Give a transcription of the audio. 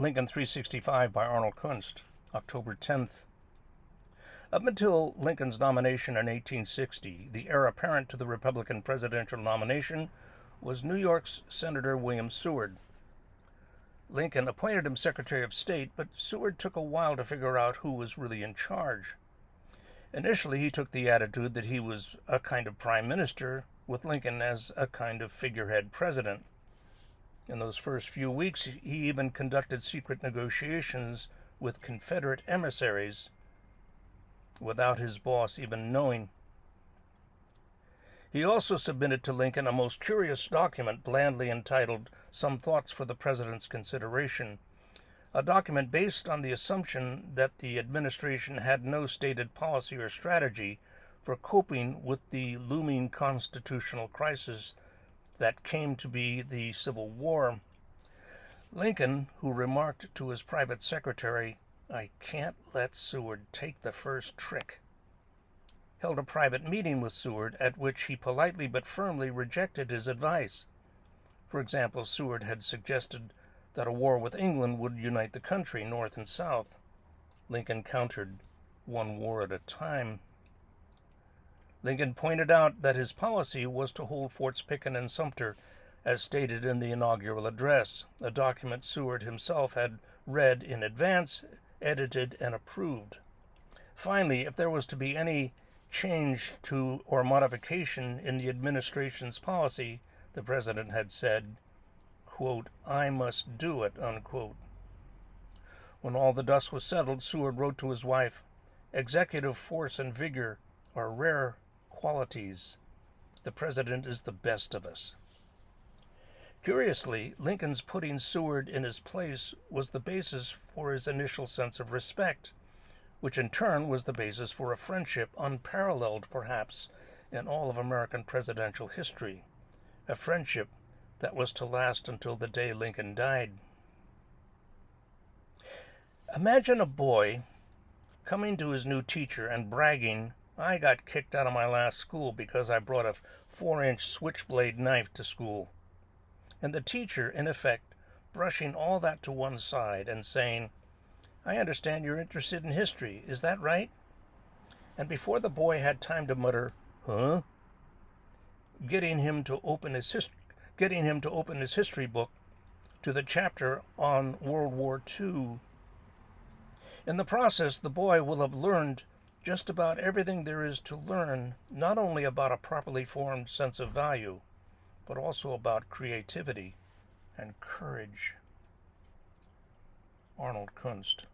Lincoln 365 by Arnold Kunst, October 10th. Up until Lincoln's nomination in 1860, the heir apparent to the Republican presidential nomination was New York's Senator William Seward. Lincoln appointed him Secretary of State, but Seward took a while to figure out who was really in charge. Initially, he took the attitude that he was a kind of prime minister, with Lincoln as a kind of figurehead president. In those first few weeks, he even conducted secret negotiations with Confederate emissaries without his boss even knowing. He also submitted to Lincoln a most curious document blandly entitled Some Thoughts for the President's Consideration, a document based on the assumption that the administration had no stated policy or strategy for coping with the looming constitutional crisis that came to be the Civil War. Lincoln, who remarked to his private secretary, "I can't let Seward take the first trick," held a private meeting with Seward at which he politely but firmly rejected his advice. For example, Seward had suggested that a war with England would unite the country, North and South. Lincoln countered, "One war at a time." Lincoln pointed out that his policy was to hold Forts Pickens and Sumter, as stated in the inaugural address, a document Seward himself had read in advance, edited, and approved. Finally, if there was to be any change to or modification in the administration's policy, the president had said, quote, "I must do it," unquote. When all the dust was settled, Seward wrote to his wife, "Executive force and vigor are rare qualities. The president is the best of us." Curiously, Lincoln's putting Seward in his place was the basis for his initial sense of respect, which in turn was the basis for a friendship unparalleled, perhaps, in all of American presidential history, a friendship that was to last until the day Lincoln died. Imagine a boy coming to his new teacher and bragging, "I got kicked out of my last school because I brought a 4-inch switchblade knife to school." And the teacher, in effect, brushing all that to one side and saying, "I understand you're interested in history, is that right?" And before the boy had time to mutter, "Huh?" getting him to open his history book to the chapter on World War II. In the process, the boy will have learned just about everything there is to learn, not only about a properly formed sense of value, but also about creativity and courage. Arnold Kunst.